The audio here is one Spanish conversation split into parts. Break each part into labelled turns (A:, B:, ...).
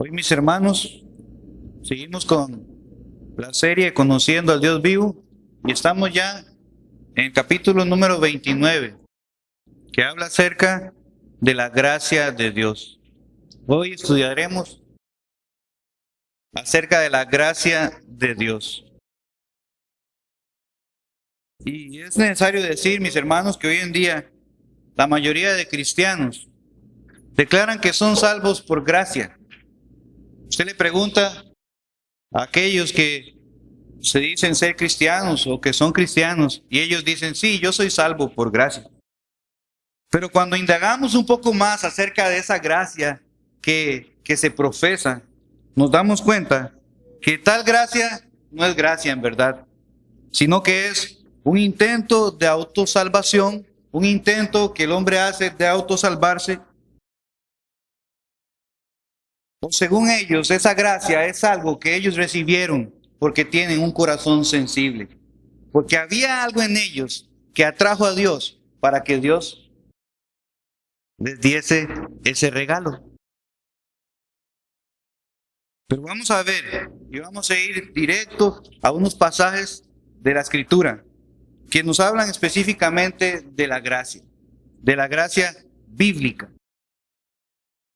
A: Hoy, mis hermanos, seguimos con la serie Conociendo al Dios Vivo y estamos ya en el capítulo número 29, que habla acerca de la gracia de Dios. Hoy estudiaremos acerca de la gracia de Dios. Y es necesario decir, mis hermanos, que hoy en día la mayoría de cristianos declaran que son salvos por gracia. Usted le pregunta a aquellos que se dicen ser cristianos o que son cristianos y ellos dicen, sí, yo soy salvo por gracia. Pero cuando indagamos un poco más acerca de esa gracia que se profesa, nos damos cuenta que tal gracia no es gracia en verdad, sino que es un intento de autosalvación, un intento que el hombre hace de autosalvarse. O según ellos, esa gracia es algo que ellos recibieron porque tienen un corazón sensible, porque había algo en ellos que atrajo a Dios para que Dios les diese ese regalo. Pero vamos a ver, y vamos a ir directo a unos pasajes de la Escritura que nos hablan específicamente de la gracia bíblica.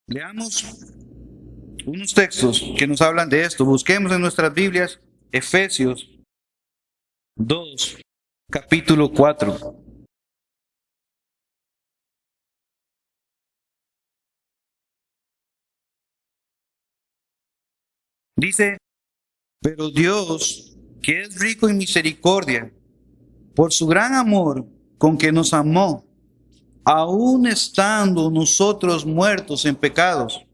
A: Leamos unos textos que nos hablan de esto. Busquemos en nuestras Biblias Efesios 2, capítulo 4. Dice, pero Dios, que es rico en misericordia, por su gran amor con que nos amó, aun estando nosotros muertos en pecados,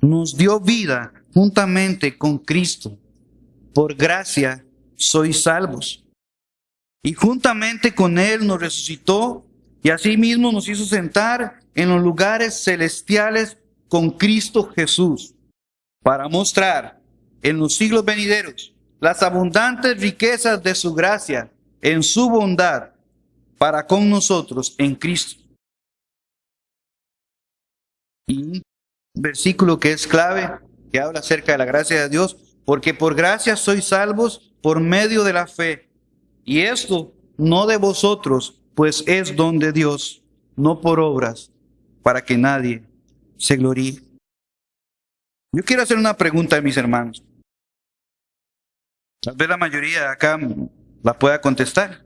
A: nos dio vida juntamente con Cristo. Por gracia sois salvos. Y juntamente con Él nos resucitó y asimismo nos hizo sentar en los lugares celestiales con Cristo Jesús, para mostrar en los siglos venideros las abundantes riquezas de su gracia en su bondad para con nosotros en Cristo. Y un versículo que es clave, que habla acerca de la gracia de Dios, porque por gracia sois salvos por medio de la fe. Y esto no de vosotros, pues es don de Dios, no por obras, para que nadie se gloríe. Yo quiero hacer una pregunta a mis hermanos. Tal vez la mayoría de acá la pueda contestar.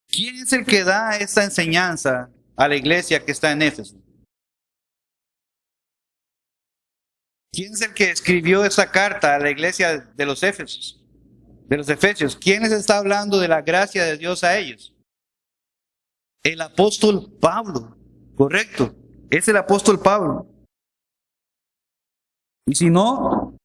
A: ¿Quién es el que da esta enseñanza a la iglesia que está en Éfeso? ¿Quién es el que escribió esa carta a la iglesia de los Éfesos? De los Efesios. ¿Quién les está hablando de la gracia de Dios a ellos? El apóstol Pablo. Correcto. Es el apóstol Pablo. Y si no,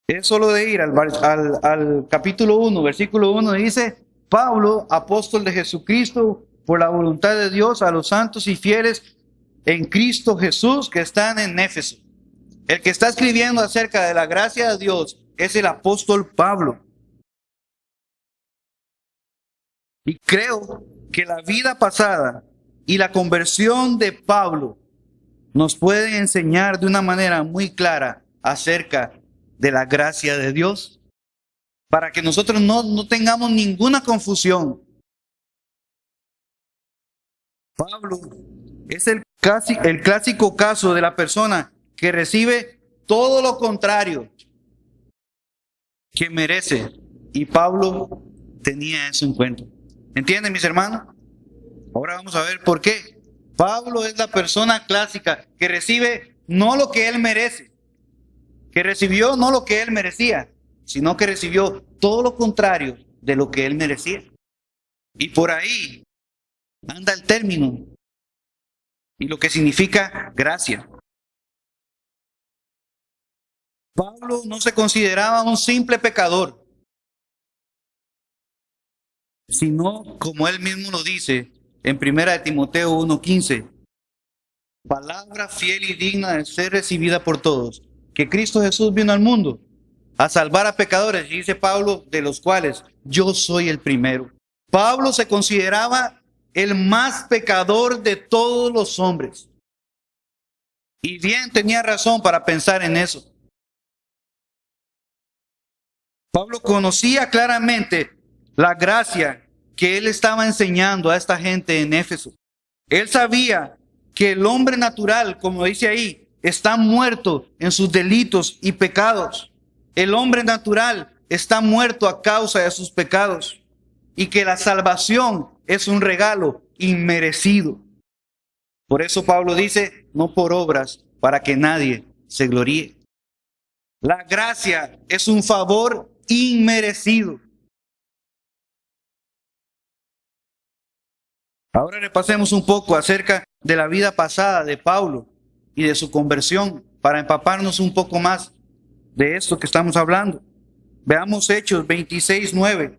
A: es solo de ir al capítulo 1, versículo 1, dice, Pablo, apóstol de Jesucristo, por la voluntad de Dios, a los santos y fieles en Cristo Jesús que están en Éfeso. El que está escribiendo acerca de la gracia de Dios es el apóstol Pablo. Y creo que la vida pasada y la conversión de Pablo nos pueden enseñar de una manera muy clara acerca de la gracia de Dios, para que nosotros no tengamos ninguna confusión. Pablo es el clásico caso de la persona que recibe todo lo contrario que merece. Y Pablo tenía eso en cuenta. ¿Entienden, mis hermanos? Ahora vamos a ver por qué. Pablo es la persona clásica que recibe no lo que él merece, que recibió no lo que él merecía, sino que recibió todo lo contrario de lo que él merecía. Y por ahí anda el término y lo que significa gracia. Pablo no se consideraba un simple pecador, sino, como él mismo lo dice en 1 Timoteo 1:15, palabra fiel y digna de ser recibida por todos, que Cristo Jesús vino al mundo a salvar a pecadores, y dice Pablo, de los cuales yo soy el primero. Pablo se consideraba el más pecador de todos los hombres. Y bien tenía razón para pensar en eso. Pablo conocía claramente la gracia que él estaba enseñando a esta gente en Éfeso. Él sabía que el hombre natural, como dice ahí, está muerto en sus delitos y pecados. El hombre natural está muerto a causa de sus pecados y que la salvación es un regalo inmerecido. Por eso Pablo dice, no por obras, para que nadie se gloríe. La gracia es un favor inmerecido. Ahora repasemos un poco acerca de la vida pasada de Pablo y de su conversión para empaparnos un poco más de esto que estamos hablando. Veamos Hechos 26:9.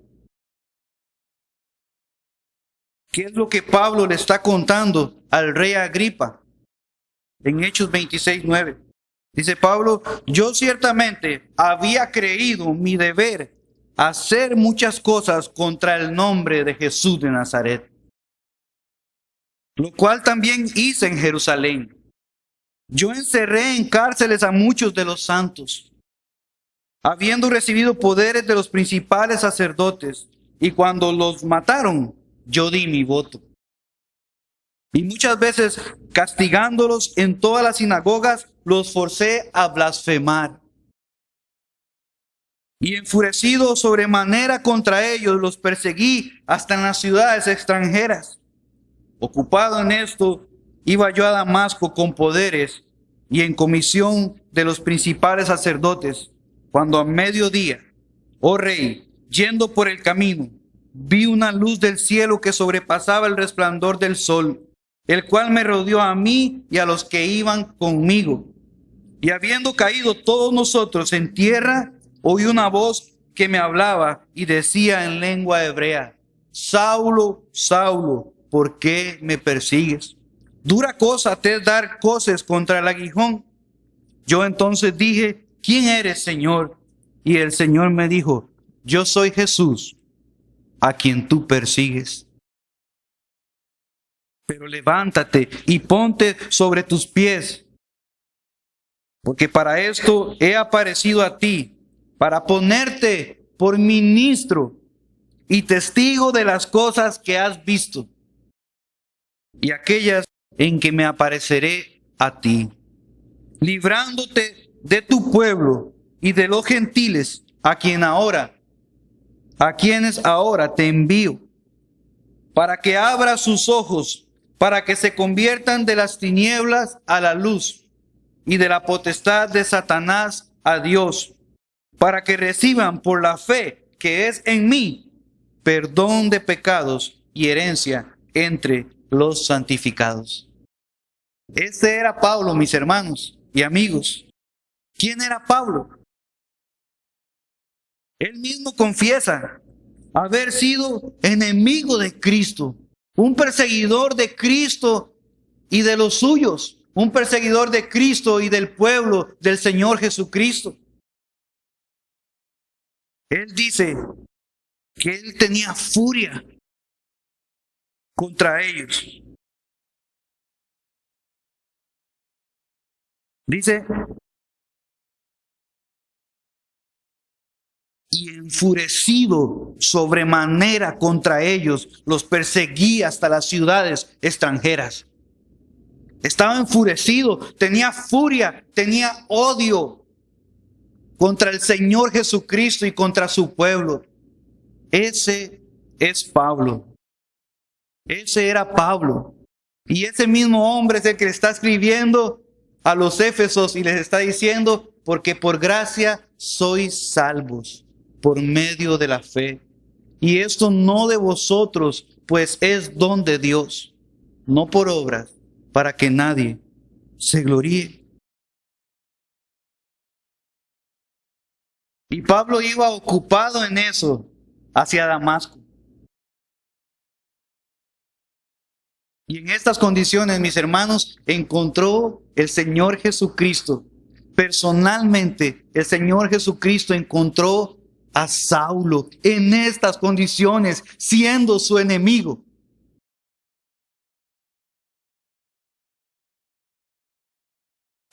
A: ¿Qué es lo que Pablo le está contando al rey Agripa? En Hechos 26:9. Dice Pablo, yo ciertamente había creído mi deber hacer muchas cosas contra el nombre de Jesús de Nazaret, lo cual también hice en Jerusalén. Yo encerré en cárceles a muchos de los santos, habiendo recibido poderes de los principales sacerdotes, y cuando los mataron, yo di mi voto. Y muchas veces, castigándolos en todas las sinagogas, los forcé a blasfemar. Y enfurecido sobremanera contra ellos, los perseguí hasta en las ciudades extranjeras. Ocupado en esto, iba yo a Damasco con poderes y en comisión de los principales sacerdotes, cuando a mediodía, oh rey, yendo por el camino, vi una luz del cielo que sobrepasaba el resplandor del sol, el cual me rodeó a mí y a los que iban conmigo. Y habiendo caído todos nosotros en tierra, oí una voz que me hablaba y decía en lengua hebrea, Saulo, Saulo, ¿por qué me persigues? Dura cosa te es dar coces contra el aguijón. Yo entonces dije, ¿quién eres, Señor? Y el Señor me dijo, yo soy Jesús, a quien tú persigues. Pero levántate y ponte sobre tus pies, porque para esto he aparecido a ti, para ponerte por ministro y testigo de las cosas que has visto y aquellas en que me apareceré a ti, librándote de tu pueblo y de los gentiles a quienes ahora te envío, para que abra sus ojos, para que se conviertan de las tinieblas a la luz y de la potestad de Satanás a Dios, para que reciban por la fe que es en mí perdón de pecados y herencia entre los santificados. Este era Pablo, mis hermanos y amigos. ¿Quién era Pablo? Él mismo confiesa haber sido enemigo de Cristo, un perseguidor de Cristo y de los suyos, un perseguidor de Cristo y del pueblo del Señor Jesucristo. Él dice que él tenía furia contra ellos. Dice, y enfurecido sobremanera contra ellos, los perseguí hasta las ciudades extranjeras. Estaba enfurecido, tenía furia, tenía odio contra el Señor Jesucristo y contra su pueblo. Ese es Pablo. Ese era Pablo. Y ese mismo hombre es el que le está escribiendo a los Éfesos y les está diciendo, porque por gracia sois salvos por medio de la fe. Y esto no de vosotros, pues es don de Dios, no por obras, para que nadie se gloríe. Y Pablo iba ocupado en eso hacia Damasco. Y en estas condiciones, mis hermanos, encontró el Señor Jesucristo. Personalmente, el Señor Jesucristo encontró a Saulo en estas condiciones, siendo su enemigo.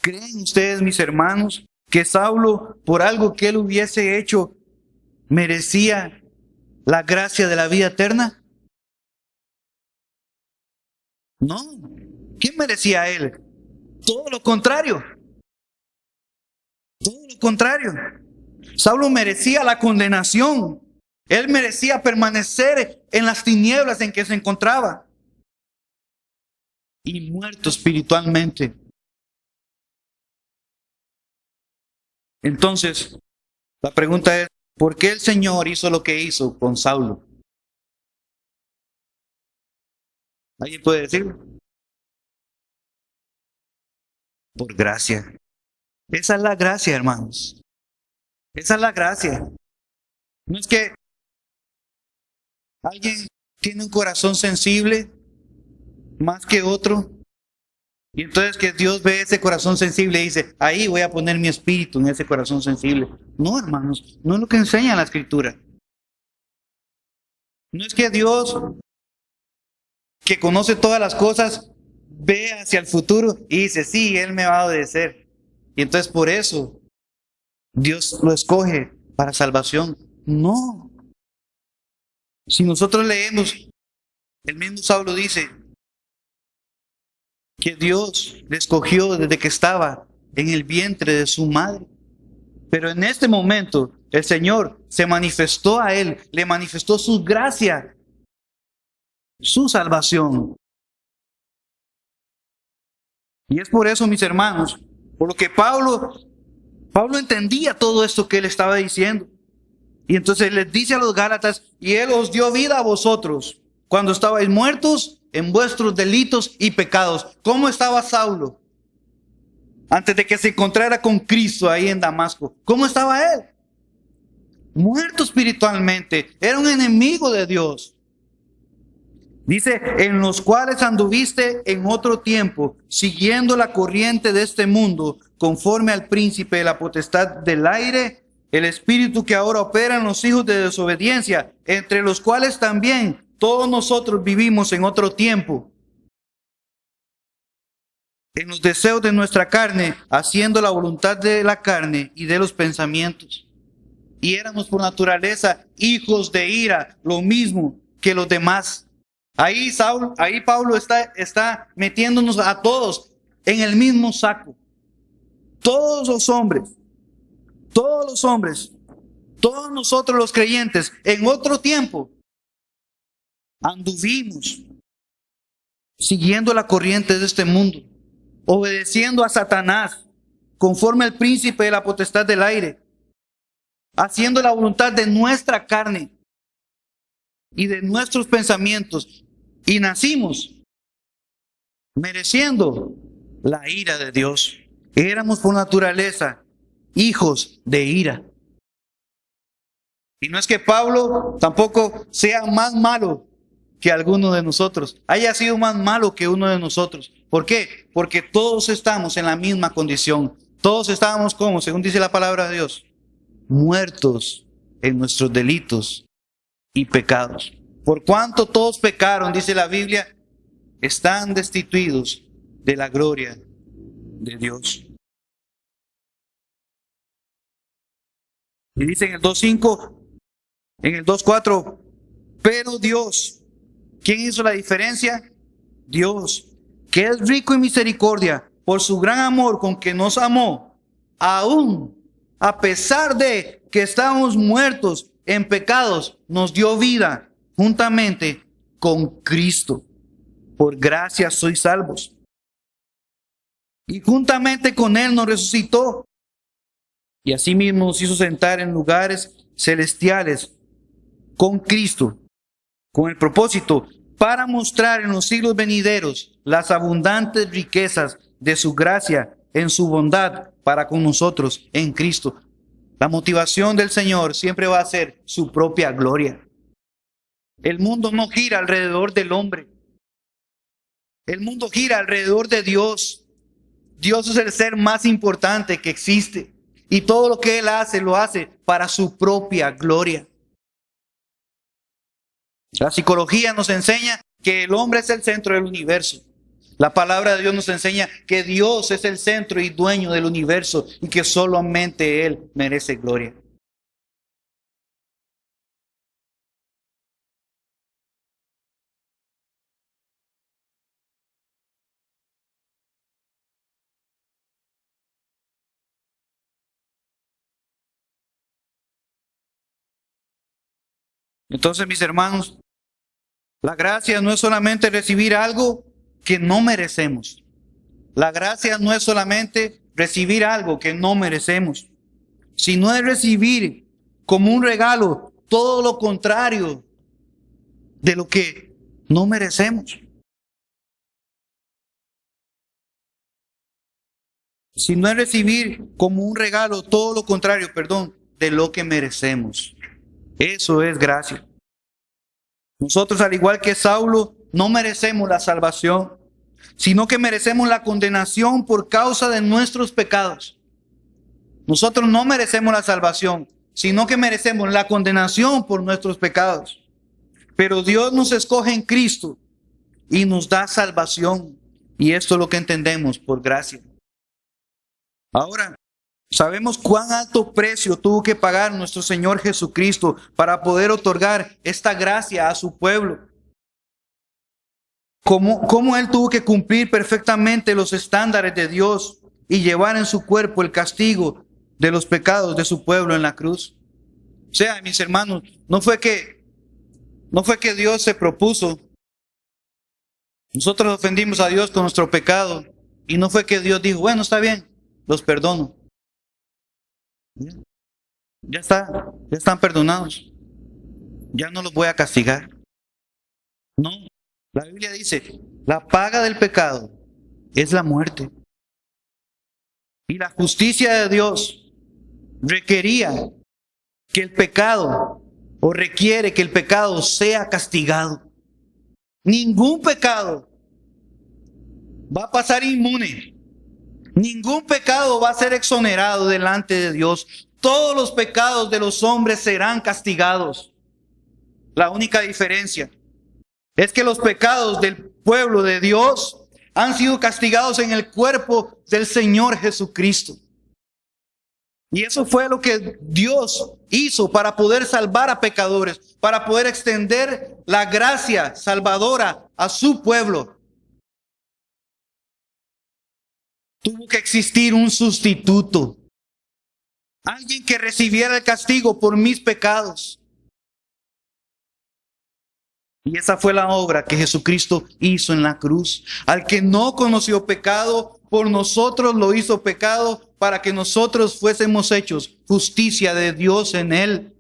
A: ¿Creen ustedes, mis hermanos, que Saulo, por algo que él hubiese hecho, merecía la gracia de la vida eterna? No. ¿Qué merecía él? Todo lo contrario. Todo lo contrario. Saulo merecía la condenación. Él merecía permanecer en las tinieblas en que se encontraba y muerto espiritualmente. Entonces, la pregunta es, ¿por qué el Señor hizo lo que hizo con Saulo? ¿Alguien puede decirlo? Por gracia. Esa es la gracia, hermanos. Esa es la gracia. No es que alguien tiene un corazón sensible más que otro, y entonces que Dios ve ese corazón sensible y dice, ahí voy a poner mi espíritu en ese corazón sensible. No, hermanos, no es lo que enseña la Escritura. No es que Dios, que conoce todas las cosas, ve hacia el futuro y dice, sí, Él me va a obedecer. Y entonces por eso Dios lo escoge para salvación. No. Si nosotros leemos, el mismo Saulo dice que Dios le escogió desde que estaba en el vientre de su madre. Pero en este momento el Señor se manifestó a él, le manifestó su gracia, su salvación. Y es por eso, mis hermanos, por lo que Pablo entendía todo esto que él estaba diciendo. Y entonces les dice a los Gálatas, y Él os dio vida a vosotros cuando estabais muertos en vuestros delitos y pecados. ¿Cómo estaba Saulo antes de que se encontrara con Cristo ahí en Damasco? ¿Cómo estaba él? Muerto espiritualmente. Era un enemigo de Dios. Dice, en los cuales anduviste en otro tiempo, siguiendo la corriente de este mundo, conforme al príncipe de la potestad del aire, el espíritu que ahora opera en los hijos de desobediencia, entre los cuales también todos nosotros vivimos en otro tiempo, en los deseos de nuestra carne, haciendo la voluntad de la carne y de los pensamientos. Y éramos por naturaleza hijos de ira, lo mismo que los demás. Ahí Pablo está metiéndonos a todos en el mismo saco. Todos los hombres, todos nosotros los creyentes, en otro tiempo, anduvimos siguiendo la corriente de este mundo, obedeciendo a Satanás, conforme al príncipe de la potestad del aire, haciendo la voluntad de nuestra carne y de nuestros pensamientos, y nacimos mereciendo la ira de Dios. Éramos por naturaleza hijos de ira. Y no es que Pablo tampoco sea más malo que alguno de nosotros, haya sido más malo que uno de nosotros. ¿Por qué? Porque todos estamos en la misma condición. Todos estábamos como, según dice la palabra de Dios, muertos en nuestros delitos y pecados. Por cuanto todos pecaron, dice la Biblia, están destituidos de la gloria de Dios. Y dice en el 2.5, en el 2.4, pero Dios, ¿quién hizo la diferencia? Dios, que es rico en misericordia, por su gran amor con que nos amó, aún a pesar de que estábamos muertos en pecados, nos dio vida juntamente con Cristo. Por gracia sois salvos. Y juntamente con Él nos resucitó. Y asimismo nos hizo sentar en lugares celestiales con Cristo, con el propósito para mostrar en los siglos venideros las abundantes riquezas de su gracia en su bondad para con nosotros en Cristo. La motivación del Señor siempre va a ser su propia gloria. El mundo no gira alrededor del hombre. El mundo gira alrededor de Dios. Dios es el ser más importante que existe. Y todo lo que Él hace, lo hace para su propia gloria. La psicología nos enseña que el hombre es el centro del universo. La palabra de Dios nos enseña que Dios es el centro y dueño del universo y que solamente Él merece gloria. Entonces, mis hermanos, la gracia no es solamente recibir algo que no merecemos. La gracia no es solamente recibir algo que no merecemos, sino es recibir como un regalo todo lo contrario de lo que no merecemos. Sino es recibir como un regalo todo lo contrario, de lo que merecemos. Eso es gracia. Nosotros, al igual que Saulo, no merecemos la salvación, sino que merecemos la condenación por causa de nuestros pecados. Nosotros no merecemos la salvación, sino que merecemos la condenación por nuestros pecados. Pero Dios nos escoge en Cristo y nos da salvación. Y esto es lo que entendemos por gracia. Ahora, sabemos cuán alto precio tuvo que pagar nuestro Señor Jesucristo para poder otorgar esta gracia a su pueblo. Cómo Él tuvo que cumplir perfectamente los estándares de Dios y llevar en su cuerpo el castigo de los pecados de su pueblo en la cruz. O sea, mis hermanos, no fue que Dios se propuso. Nosotros ofendimos a Dios con nuestro pecado y no fue que Dios dijo, bueno, está bien, los perdono. Ya están perdonados. Ya no los voy a castigar. No, la Biblia dice, la paga del pecado es la muerte. Y la justicia de Dios requería que el pecado, o requiere que el pecado sea castigado. Ningún pecado va a pasar inmune. Ningún pecado va a ser exonerado delante de Dios. Todos los pecados de los hombres serán castigados. La única diferencia es que los pecados del pueblo de Dios han sido castigados en el cuerpo del Señor Jesucristo. Y eso fue lo que Dios hizo para poder salvar a pecadores, para poder extender la gracia salvadora a su pueblo. Tuvo que existir un sustituto, alguien que recibiera el castigo por mis pecados. Y esa fue la obra que Jesucristo hizo en la cruz. Al que no conoció pecado, por nosotros lo hizo pecado para que nosotros fuésemos hechos justicia de Dios en él.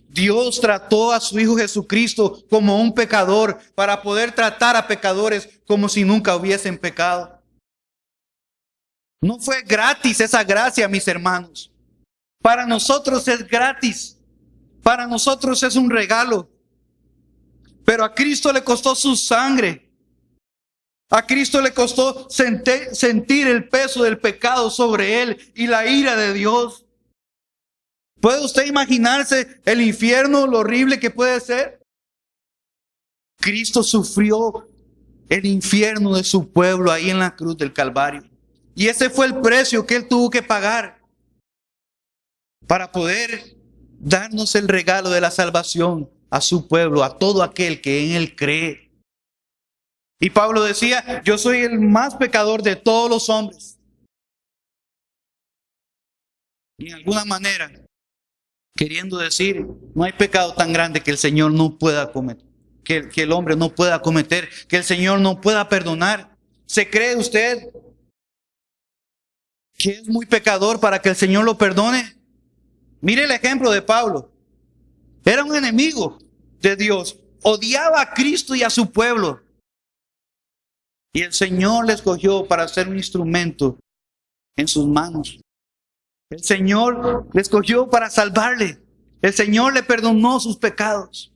A: Dios trató a su Hijo Jesucristo como un pecador para poder tratar a pecadores como si nunca hubiesen pecado. No fue gratis esa gracia, mis hermanos. Para nosotros es gratis. Para nosotros es un regalo. Pero a Cristo le costó su sangre. A Cristo le costó sentir el peso del pecado sobre él y la ira de Dios. ¿Puede usted imaginarse el infierno, lo horrible que puede ser? Cristo sufrió el infierno de su pueblo ahí en la cruz del Calvario. Y ese fue el precio que él tuvo que pagar para poder darnos el regalo de la salvación a su pueblo, a todo aquel que en él cree. Y Pablo decía, yo soy el más pecador de todos los hombres. Y en alguna manera, queriendo decir, no hay pecado tan grande que el Señor no pueda cometer, que el hombre no pueda cometer, que el Señor no pueda perdonar. ¿Se cree usted que es muy pecador para que el Señor lo perdone? Mire el ejemplo de Pablo. Era un enemigo de Dios. Odiaba a Cristo y a su pueblo. Y el Señor le escogió para ser un instrumento en sus manos. El Señor le escogió para salvarle. El Señor le perdonó sus pecados.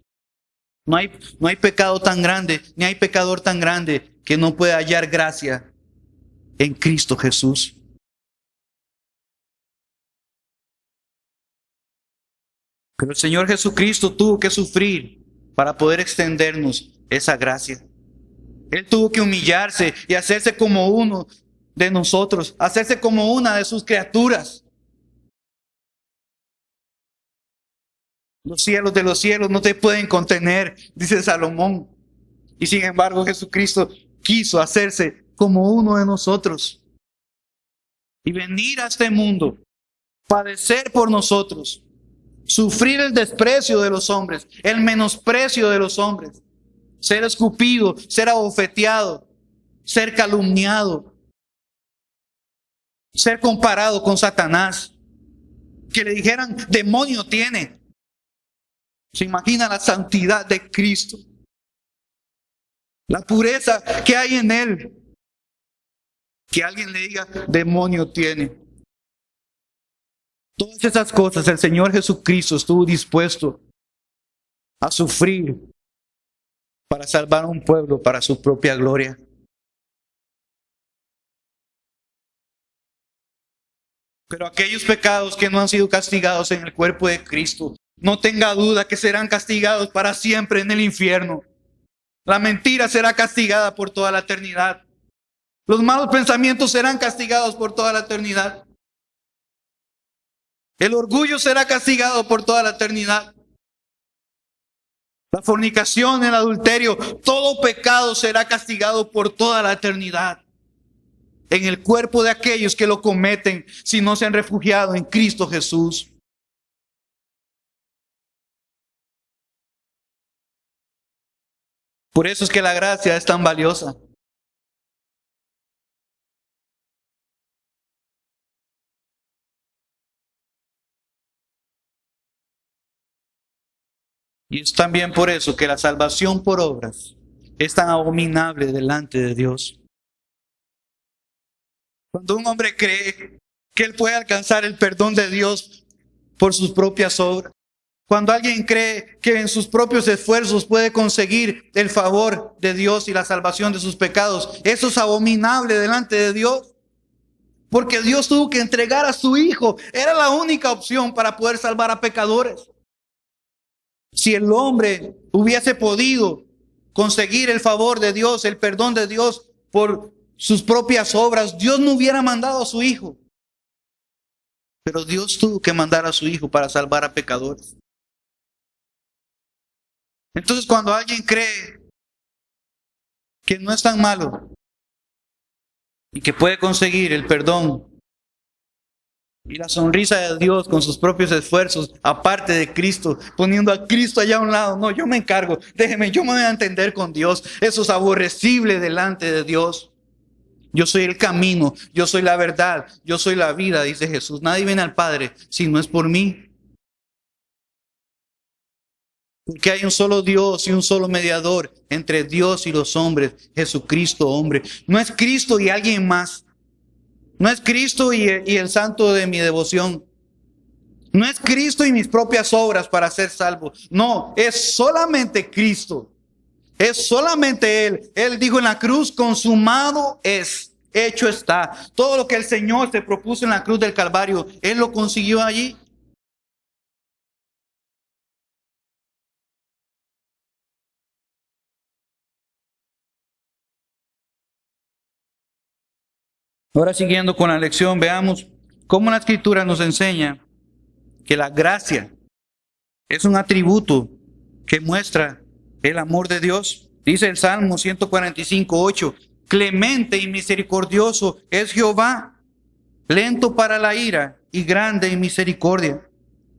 A: No hay pecado tan grande, ni hay pecador tan grande que no pueda hallar gracia en Cristo Jesús. Pero el Señor Jesucristo tuvo que sufrir para poder extendernos esa gracia. Él tuvo que humillarse y hacerse como uno de nosotros, hacerse como una de sus criaturas. Los cielos de los cielos no te pueden contener, dice Salomón. Y sin embargo Jesucristo quiso hacerse como uno de nosotros y venir a este mundo, padecer por nosotros, sufrir el desprecio de los hombres, el menosprecio de los hombres, ser escupido, ser abofeteado, ser calumniado, ser comparado con Satanás, que le dijeran, demonio tiene. ¿Se imagina la santidad de Cristo? La pureza que hay en Él. Que alguien le diga, demonio tiene. Todas esas cosas el Señor Jesucristo estuvo dispuesto a sufrir para salvar a un pueblo para su propia gloria. Pero aquellos pecados que no han sido castigados en el cuerpo de Cristo, no tenga duda que serán castigados para siempre en el infierno. La mentira será castigada por toda la eternidad. Los malos pensamientos serán castigados por toda la eternidad. El orgullo será castigado por toda la eternidad. La fornicación, el adulterio, todo pecado será castigado por toda la eternidad. En el cuerpo de aquellos que lo cometen si no se han refugiado en Cristo Jesús. Por eso es que la gracia es tan valiosa. Y es también por eso que la salvación por obras es tan abominable delante de Dios. Cuando un hombre cree que él puede alcanzar el perdón de Dios por sus propias obras, cuando alguien cree que en sus propios esfuerzos puede conseguir el favor de Dios y la salvación de sus pecados, eso es abominable delante de Dios. Porque Dios tuvo que entregar a su Hijo. Era la única opción para poder salvar a pecadores. Si el hombre hubiese podido conseguir el favor de Dios, el perdón de Dios por sus propias obras, Dios no hubiera mandado a su Hijo. Pero Dios tuvo que mandar a su Hijo para salvar a pecadores. Entonces, cuando alguien cree que no es tan malo y que puede conseguir el perdón y la sonrisa de Dios con sus propios esfuerzos, aparte de Cristo, poniendo a Cristo allá a un lado, no, yo me encargo, déjeme, yo me voy a entender con Dios, eso es aborrecible delante de Dios. Yo soy el camino, yo soy la verdad, yo soy la vida, dice Jesús. Nadie viene al Padre si no es por mí. Porque hay un solo Dios y un solo mediador entre Dios y los hombres, Jesucristo hombre. No es Cristo y alguien más. No es Cristo y el santo de mi devoción. No es Cristo y mis propias obras para ser salvo. No, es solamente Cristo. Es solamente Él. Él dijo en la cruz, consumado es, hecho está. Todo lo que el Señor se propuso en la cruz del Calvario, Él lo consiguió allí. Ahora siguiendo con la lección, veamos cómo la Escritura nos enseña que la gracia es un atributo que muestra el amor de Dios. Dice el Salmo 145:8, clemente y misericordioso es Jehová, lento para la ira y grande en misericordia.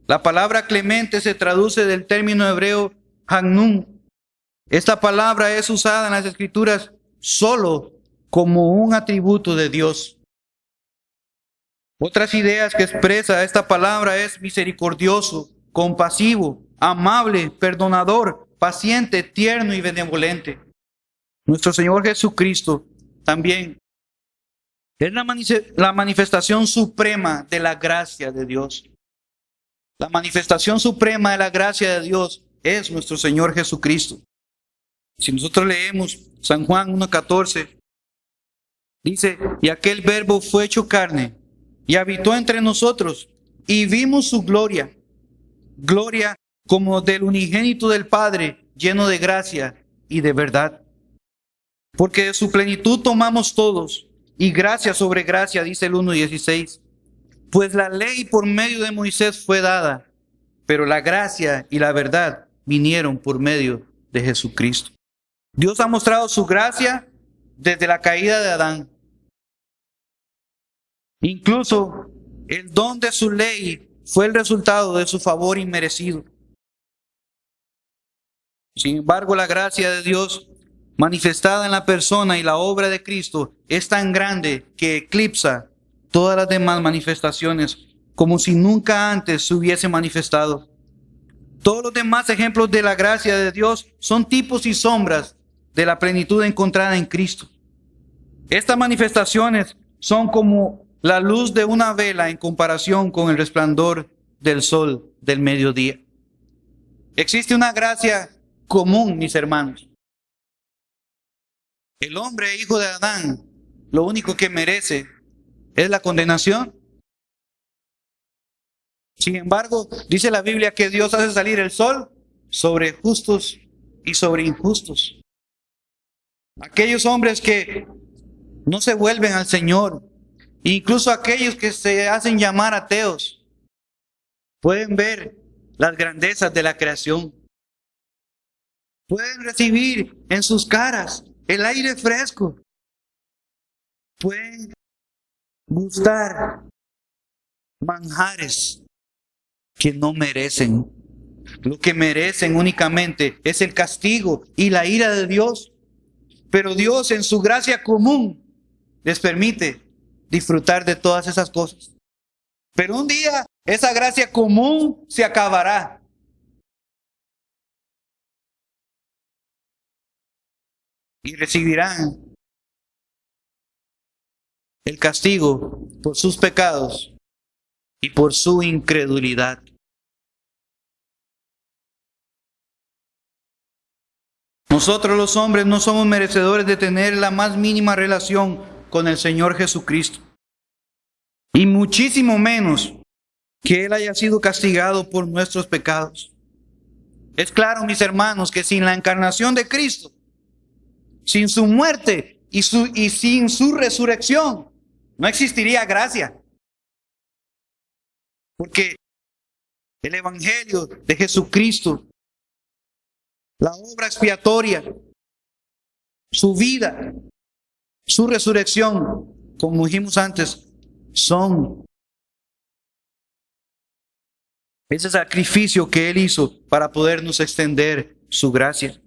A: La palabra clemente se traduce del término hebreo hanun. Esta palabra es usada en las Escrituras solo como un atributo de Dios. Otras ideas que expresa esta palabra es misericordioso, compasivo, amable, perdonador, paciente, tierno y benevolente. Nuestro Señor Jesucristo también es la manifestación suprema de la gracia de Dios. La manifestación suprema de la gracia de Dios es nuestro Señor Jesucristo. Si nosotros leemos San Juan 1:14, dice, y aquel verbo fue hecho carne y habitó entre nosotros y vimos su gloria, gloria como del unigénito del Padre, lleno de gracia y de verdad. Porque de su plenitud tomamos todos, y gracia sobre gracia, dice el 1:16. Pues la ley por medio de Moisés fue dada, pero la gracia y la verdad vinieron por medio de Jesucristo. Dios ha mostrado su gracia desde la caída de Adán. Incluso el don de su ley fue el resultado de su favor inmerecido. Sin embargo, la gracia de Dios manifestada en la persona y la obra de Cristo es tan grande que eclipsa todas las demás manifestaciones, como si nunca antes se hubiese manifestado. Todos los demás ejemplos de la gracia de Dios son tipos y sombras de la plenitud encontrada en Cristo. Estas manifestaciones son como la luz de una vela en comparación con el resplandor del sol del mediodía. Existe una gracia común, mis hermanos. El hombre, hijo de Adán, lo único que merece es la condenación. Sin embargo, dice la Biblia que Dios hace salir el sol sobre justos y sobre injustos. Aquellos hombres que no se vuelven al Señor, incluso aquellos que se hacen llamar ateos, pueden ver las grandezas de la creación. Pueden recibir en sus caras el aire fresco. Pueden gustar manjares que no merecen. Lo que merecen únicamente es el castigo y la ira de Dios. Pero Dios en su gracia común les permite disfrutar de todas esas cosas. Pero un día esa gracia común se acabará. Y recibirán el castigo por sus pecados y por su incredulidad. Nosotros los hombres no somos merecedores de tener la más mínima relación con el Señor Jesucristo. Y muchísimo menos que Él haya sido castigado por nuestros pecados. Es claro, mis hermanos, que sin la encarnación de Cristo, sin su muerte y sin su resurrección, no existiría gracia. Porque el Evangelio de Jesucristo, la obra expiatoria, su vida, su resurrección, como dijimos antes, son ese sacrificio que Él hizo para podernos extender su gracia.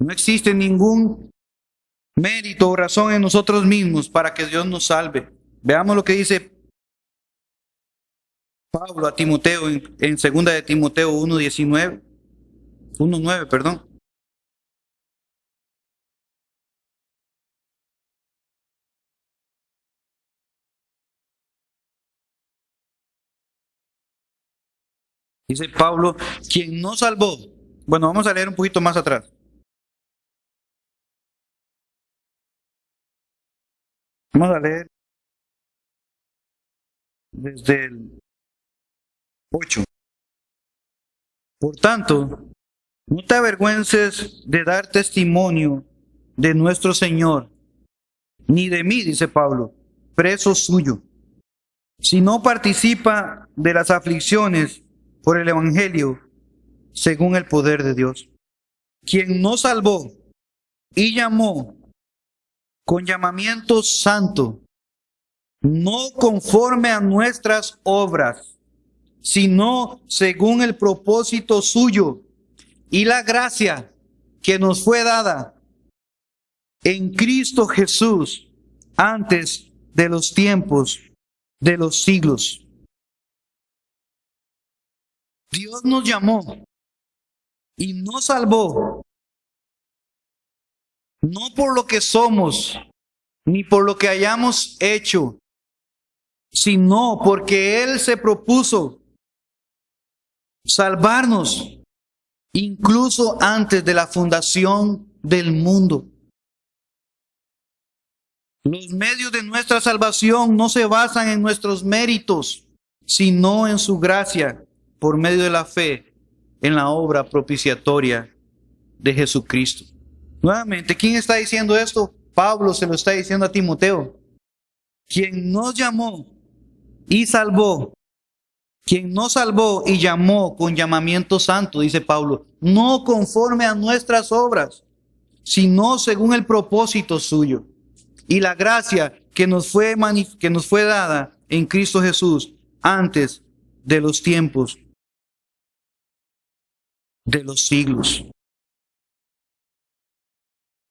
A: No existe ningún mérito o razón en nosotros mismos para que Dios nos salve. Veamos lo que dice Pablo a Timoteo en 2 de Timoteo 1:9, perdón. Dice Pablo, quien nos salvó. Bueno, vamos a leer un poquito más atrás. Vamos a leer desde el 8. Por tanto, no te avergüences de dar testimonio de nuestro Señor, ni de mí, dice Pablo, preso suyo, sino participa de las aflicciones por el Evangelio según el poder de Dios, quien nos salvó y llamó con llamamiento santo, no conforme a nuestras obras, sino según el propósito suyo y la gracia que nos fue dada en Cristo Jesús antes de los tiempos de los siglos. Dios nos llamó y nos salvó, no por lo que somos, ni por lo que hayamos hecho, sino porque Él se propuso salvarnos incluso antes de la fundación del mundo. Los medios de nuestra salvación no se basan en nuestros méritos, sino en su gracia por medio de la fe en la obra propiciatoria de Jesucristo. Nuevamente, ¿quién está diciendo esto? Pablo se lo está diciendo a Timoteo. Quien nos llamó y salvó, quien nos salvó y llamó con llamamiento santo, dice Pablo, no conforme a nuestras obras, sino según el propósito suyo. Y la gracia que nos fue dada en Cristo Jesús antes de los tiempos, de los siglos.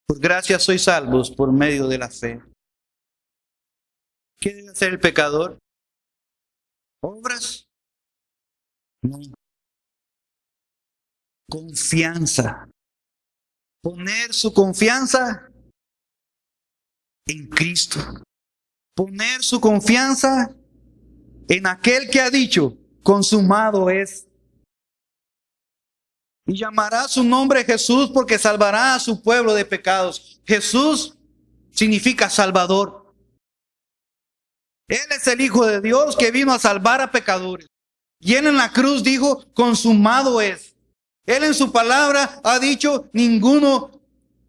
A: Por gracia sois salvos por medio de la fe. ¿Qué debe hacer el pecador? ¿Obras? No. Confianza. Poner su confianza en Cristo. Poner su confianza en aquel que ha dicho, consumado es. Y llamará su nombre Jesús porque salvará a su pueblo de pecados. Jesús significa Salvador. Él es el Hijo de Dios que vino a salvar a pecadores. Y Él en la cruz dijo, consumado es. Él en su palabra ha dicho, ninguno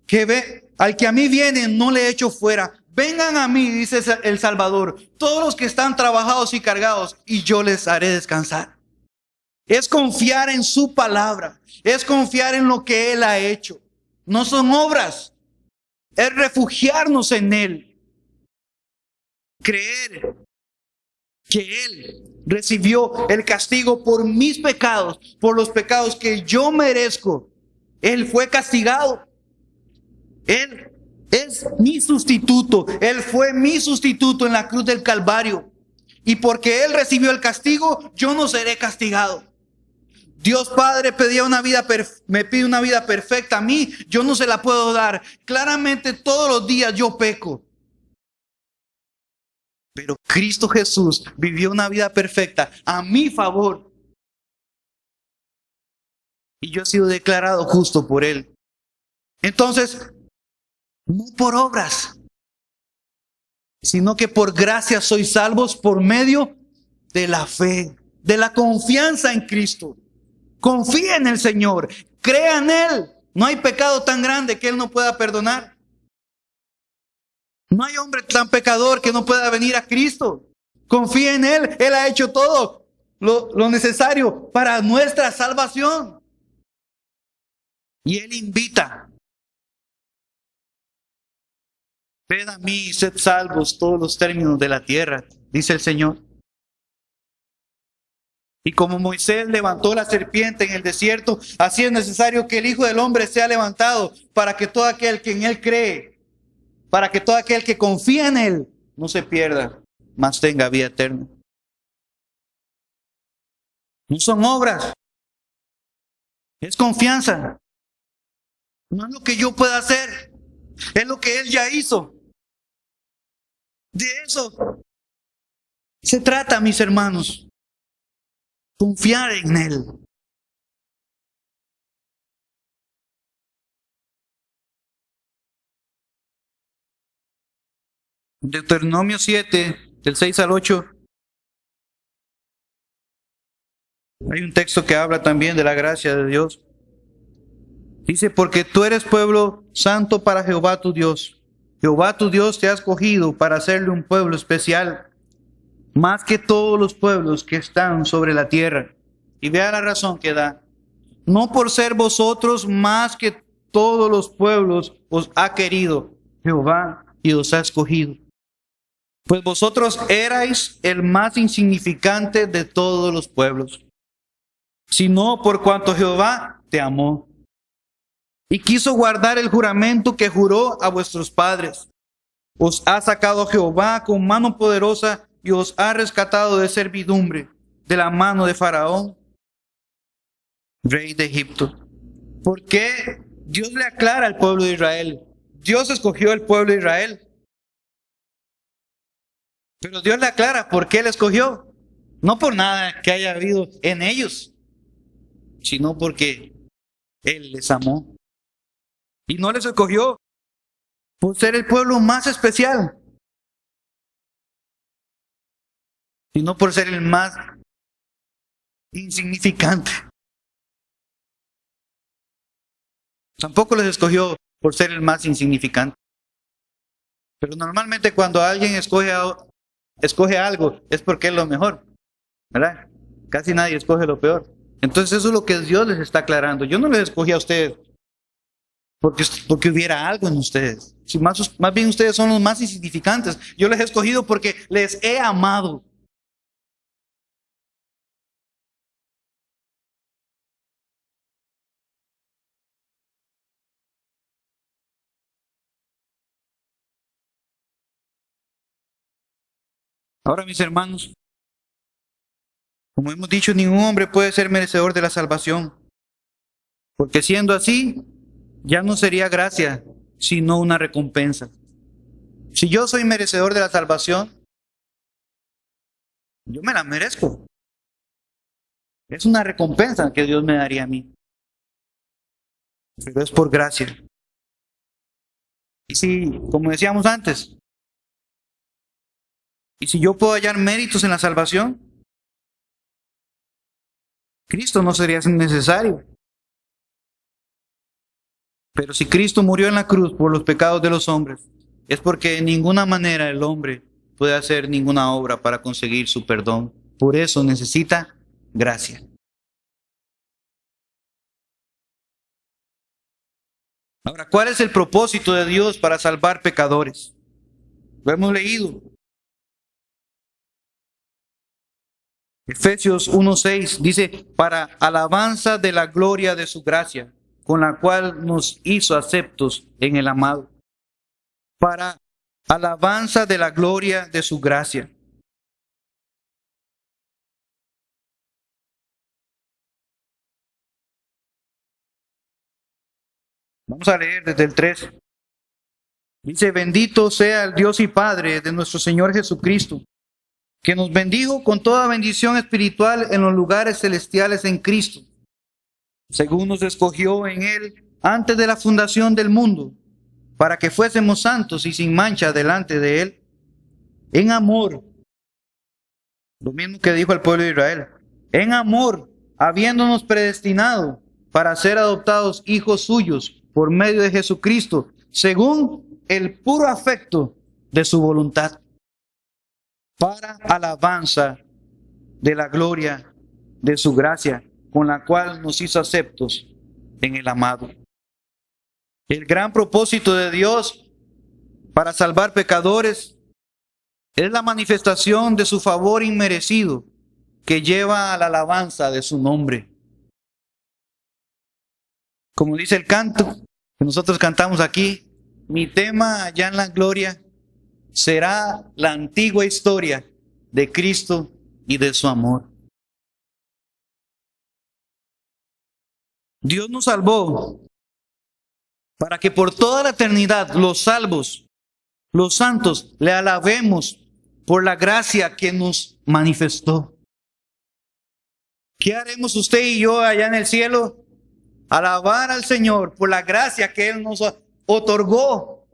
A: que ve, al que a mí viene, no le echo fuera. Vengan a mí, dice el Salvador, todos los que están trabajados y cargados, y yo les haré descansar. Es confiar en su palabra, es confiar en lo que Él ha hecho. No son obras, es refugiarnos en Él. Creer que Él recibió el castigo por mis pecados, por los pecados que yo merezco. Él fue castigado. Él es mi sustituto. Él fue mi sustituto en la cruz del Calvario. Y porque Él recibió el castigo, yo no seré castigado. Dios Padre me pide una vida perfecta a mí, yo no se la puedo dar. Claramente todos los días yo peco. Pero Cristo Jesús vivió una vida perfecta a mi favor. Y yo he sido declarado justo por Él. Entonces, no por obras, sino que por gracia sois salvos por medio de la fe, de la confianza en Cristo. Confía en el Señor, crea en Él. No hay pecado tan grande que Él no pueda perdonar. No hay hombre tan pecador que no pueda venir a Cristo. Confía en Él. Él ha hecho todo lo necesario para nuestra salvación. Y Él invita. Ved a mí y sed salvos todos los términos de la tierra, dice el Señor. Y como Moisés levantó la serpiente en el desierto, así es necesario que el Hijo del Hombre sea levantado para que todo aquel que en Él cree, para que todo aquel que confía en Él no se pierda, mas tenga vida eterna. No son obras, es confianza. No es lo que yo pueda hacer, es lo que Él ya hizo. De eso se trata, mis hermanos. Confiar en Él. Deuteronomio 7, del 6 al 8. Hay un texto que habla también de la gracia de Dios. Dice, porque tú eres pueblo santo para Jehová tu Dios. Jehová tu Dios te ha escogido para hacerle un pueblo especial, más que todos los pueblos que están sobre la tierra. Y vea la razón que da. No por ser vosotros más que todos los pueblos os ha querido Jehová y os ha escogido. Pues vosotros erais el más insignificante de todos los pueblos, sino por cuanto Jehová te amó y quiso guardar el juramento que juró a vuestros padres. Os ha sacado Jehová con mano poderosa y os ha rescatado de servidumbre, de la mano de Faraón, rey de Egipto. ¿Por qué Dios le aclara al pueblo de Israel? Dios escogió al pueblo de Israel. Pero Dios le aclara por qué le escogió. No por nada que haya habido en ellos, sino porque Él les amó. Y no les escogió por ser el pueblo más especial, sino por ser el más insignificante. Tampoco les escogió por ser el más insignificante. Pero normalmente cuando alguien escoge algo es porque es lo mejor, ¿verdad? Casi nadie escoge lo peor. Entonces eso es lo que Dios les está aclarando. Yo no les escogí a ustedes porque hubiera algo en ustedes. Si más bien ustedes son los más insignificantes. Yo les he escogido porque les he amado. Ahora, mis hermanos, como hemos dicho, ningún hombre puede ser merecedor de la salvación. Porque siendo así, ya no sería gracia, sino una recompensa. Si yo soy merecedor de la salvación, yo me la merezco. Es una recompensa que Dios me daría a mí. Pero es por gracia. Y si, como decíamos antes, y si yo puedo hallar méritos en la salvación, Cristo no sería necesario. Pero si Cristo murió en la cruz por los pecados de los hombres, es porque de ninguna manera el hombre puede hacer ninguna obra para conseguir su perdón. Por eso necesita gracia. Ahora, ¿cuál es el propósito de Dios para salvar pecadores? Lo hemos leído. Efesios 1:6 dice, para alabanza de la gloria de su gracia, con la cual nos hizo aceptos en el amado. Para alabanza de la gloria de su gracia. Vamos a leer desde el 3. Dice, bendito sea el Dios y Padre de nuestro Señor Jesucristo, que nos bendijo con toda bendición espiritual en los lugares celestiales en Cristo, según nos escogió en Él antes de la fundación del mundo, para que fuésemos santos y sin mancha delante de Él, en amor. Lo mismo que dijo al pueblo de Israel, en amor, habiéndonos predestinado para ser adoptados hijos suyos por medio de Jesucristo, según el puro afecto de su voluntad, para alabanza de la gloria de su gracia, con la cual nos hizo aceptos en el amado. El gran propósito de Dios para salvar pecadores es la manifestación de su favor inmerecido que lleva a la alabanza de su nombre. Como dice el canto que nosotros cantamos aquí, mi tema allá en la gloria será la antigua historia de Cristo y de su amor. Dios nos salvó para que por toda la eternidad los salvos, los santos, le alabemos por la gracia que nos manifestó. ¿Qué haremos usted y yo allá en el cielo? Alabar al Señor por la gracia que Él nos otorgó.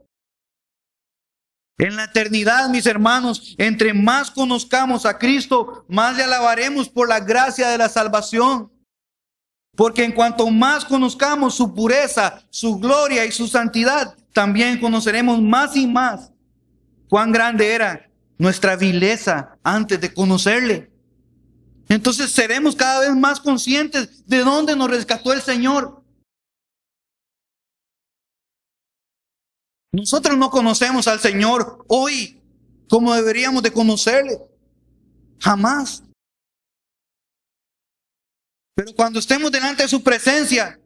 A: En la eternidad, mis hermanos, entre más conozcamos a Cristo, más le alabaremos por la gracia de la salvación. Porque en cuanto más conozcamos su pureza, su gloria y su santidad, también conoceremos más y más cuán grande era nuestra vileza antes de conocerle. Entonces seremos cada vez más conscientes de dónde nos rescató el Señor. Nosotros no conocemos al Señor hoy como deberíamos de conocerle. Jamás. Pero cuando estemos delante de su presencia,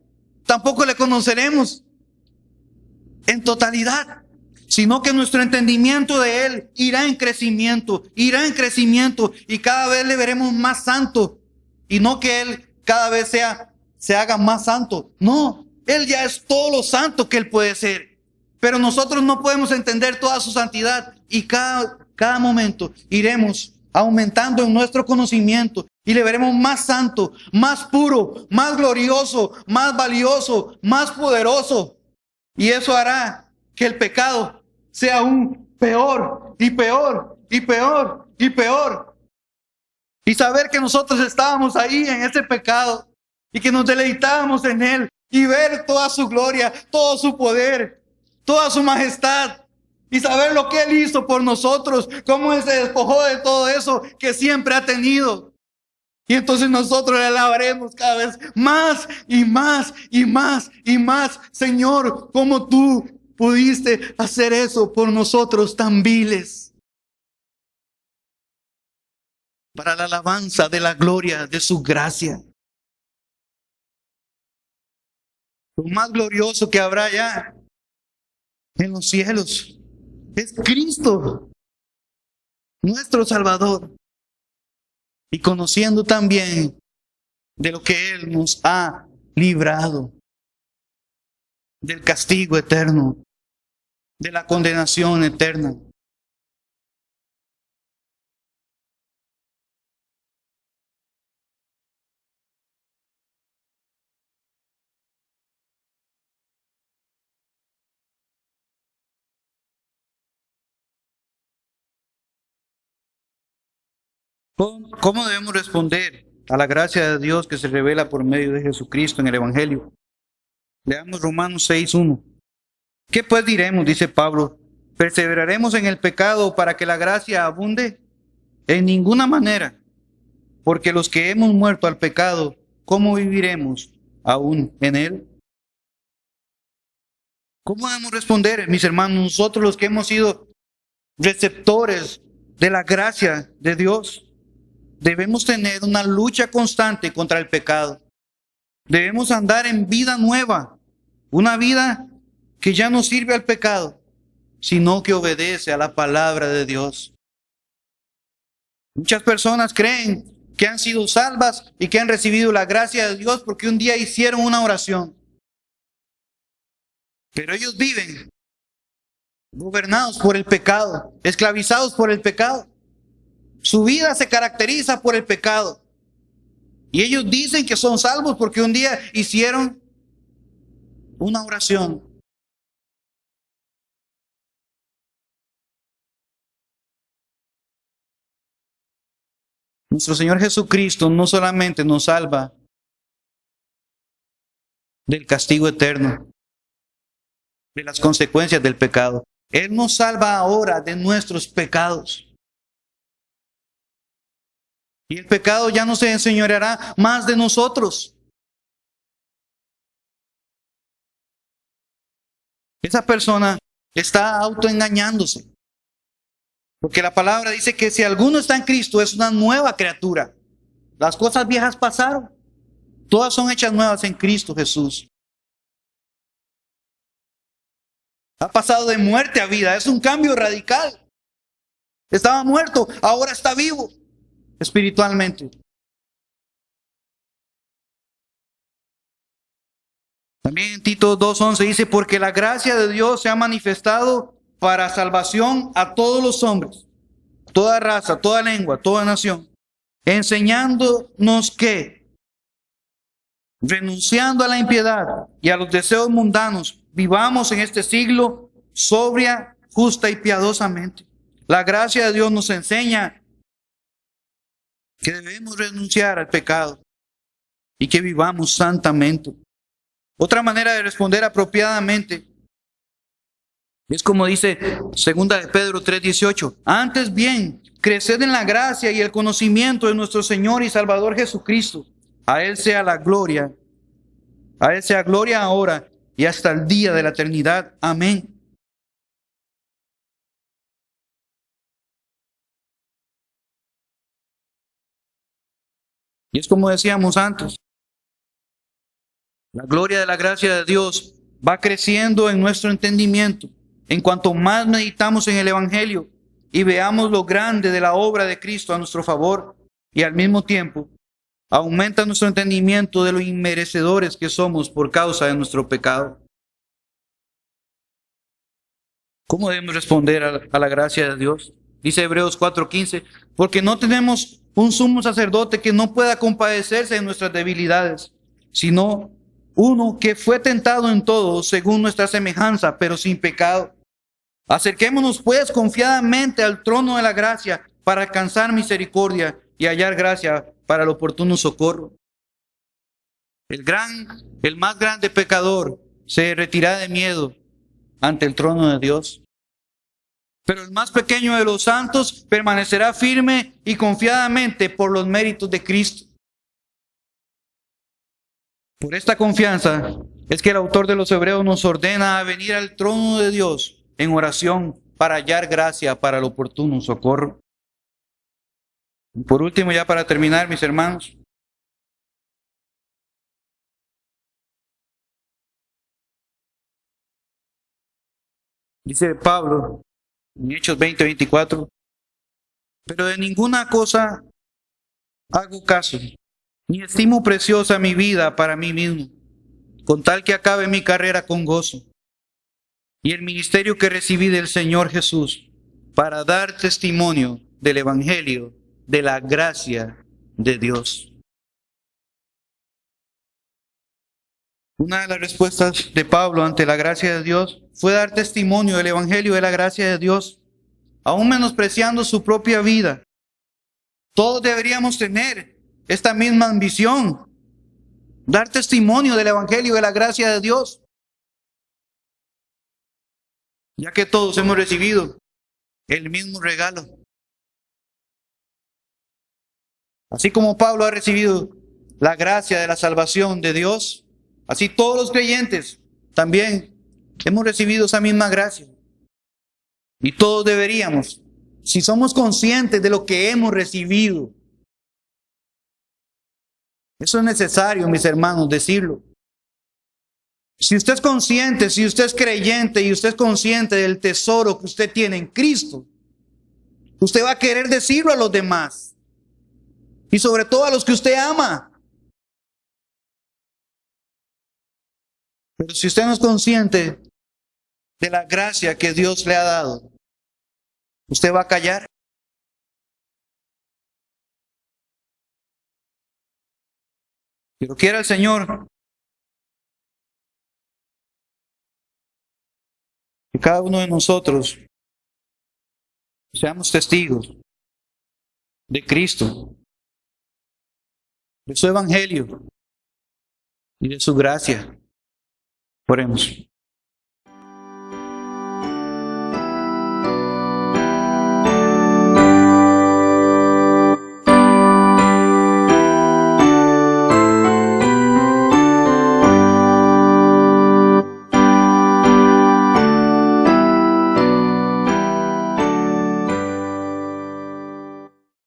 A: tampoco le conoceremos en totalidad, sino que nuestro entendimiento de Él irá en crecimiento, y cada vez le veremos más santo. Y no que Él cada vez se haga más santo. No, Él ya es todo lo santo que Él puede ser. Pero nosotros no podemos entender toda su santidad, y cada momento iremos aumentando en nuestro conocimiento y le veremos más santo, más puro, más glorioso, más valioso, más poderoso. Y eso hará que el pecado sea aún peor y peor y peor y peor. Y saber que nosotros estábamos ahí en ese pecado y que nos deleitábamos en él y ver toda su gloria, todo su poder, toda su majestad y saber lo que Él hizo por nosotros, cómo Él se despojó de todo eso que siempre ha tenido. Y entonces nosotros le alabaremos cada vez más y más y más y más. Señor, cómo tú pudiste hacer eso por nosotros tan viles. Para la alabanza de la gloria de su gracia. Lo más glorioso que habrá ya en los cielos es Cristo, nuestro Salvador. Y conociendo también de lo que Él nos ha librado, del castigo eterno, de la condenación eterna. ¿Cómo debemos responder a la gracia de Dios que se revela por medio de Jesucristo en el Evangelio? Leamos Romanos 6:1. ¿Qué pues diremos? Dice Pablo. ¿Perseveraremos en el pecado para que la gracia abunde? En ninguna manera. Porque los que hemos muerto al pecado, ¿cómo viviremos aún en él? ¿Cómo debemos responder, mis hermanos, nosotros los que hemos sido receptores de la gracia de Dios? Debemos tener una lucha constante contra el pecado. Debemos andar en vida nueva, una vida que ya no sirve al pecado, sino que obedece a la palabra de Dios. Muchas personas creen que han sido salvas y que han recibido la gracia de Dios porque un día hicieron una oración. Pero ellos viven gobernados por el pecado, esclavizados por el pecado. Su vida se caracteriza por el pecado. Y ellos dicen que son salvos porque un día hicieron una oración. Nuestro Señor Jesucristo no solamente nos salva del castigo eterno, de las consecuencias del pecado. Él nos salva ahora de nuestros pecados. Y el pecado ya no se enseñoreará más de nosotros. Esa persona está autoengañándose. Porque la palabra dice que si alguno está en Cristo es una nueva criatura. Las cosas viejas pasaron. Todas son hechas nuevas en Cristo Jesús. Ha pasado de muerte a vida. Es un cambio radical. Estaba muerto, ahora está vivo espiritualmente. También en Tito 2:11 dice, porque la gracia de Dios se ha manifestado para salvación a todos los hombres, toda raza, toda lengua, toda nación, enseñándonos que, renunciando a la impiedad y a los deseos mundanos, vivamos en este siglo sobria, justa y piadosamente. La gracia de Dios nos enseña que debemos renunciar al pecado y que vivamos santamente. Otra manera de responder apropiadamente es como dice 2 de Pedro 3:18. Antes bien, creced en la gracia y el conocimiento de nuestro Señor y Salvador Jesucristo. A Él sea la gloria. A Él sea gloria ahora y hasta el día de la eternidad. Amén. Y es como decíamos antes, la gloria de la gracia de Dios va creciendo en nuestro entendimiento. En cuanto más meditamos en el Evangelio y veamos lo grande de la obra de Cristo a nuestro favor, y al mismo tiempo aumenta nuestro entendimiento de lo inmerecedores que somos por causa de nuestro pecado. ¿Cómo debemos responder a la gracia de Dios? Dice Hebreos 4:15, porque no tenemos un sumo sacerdote que no pueda compadecerse de nuestras debilidades, sino uno que fue tentado en todo según nuestra semejanza, pero sin pecado. Acerquémonos pues confiadamente al trono de la gracia para alcanzar misericordia y hallar gracia para el oportuno socorro. el más grande pecador, se derretirá de miedo ante el trono de Dios. Pero el más pequeño de los santos permanecerá firme y confiadamente por los méritos de Cristo. Por esta confianza es que el autor de los Hebreos nos ordena a venir al trono de Dios en oración para hallar gracia para el oportuno socorro. Y por último, ya para terminar, mis hermanos, dice Pablo en Hechos 20:24, pero de ninguna cosa hago caso, ni estimo preciosa mi vida para mí mismo, con tal que acabe mi carrera con gozo y el ministerio que recibí del Señor Jesús para dar testimonio del Evangelio de la gracia de Dios. Una de las respuestas de Pablo ante la gracia de Dios fue dar testimonio del Evangelio de la gracia de Dios, aún menospreciando su propia vida. Todos deberíamos tener esta misma ambición, dar testimonio del Evangelio de la gracia de Dios, ya que todos hemos recibido el mismo regalo. Así como Pablo ha recibido la gracia de la salvación de Dios, así todos los creyentes también hemos recibido esa misma gracia. Y todos deberíamos, si somos conscientes de lo que hemos recibido, eso es necesario, mis hermanos, decirlo. Si usted es consciente, si usted es creyente y usted es consciente del tesoro que usted tiene en Cristo, usted va a querer decirlo a los demás. Y sobre todo a los que usted ama. Pero si usted no es consciente de la gracia que Dios le ha dado, usted va a callar. Pero quiera el Señor que cada uno de nosotros seamos testigos de Cristo, de su Evangelio y de su gracia. Oremos.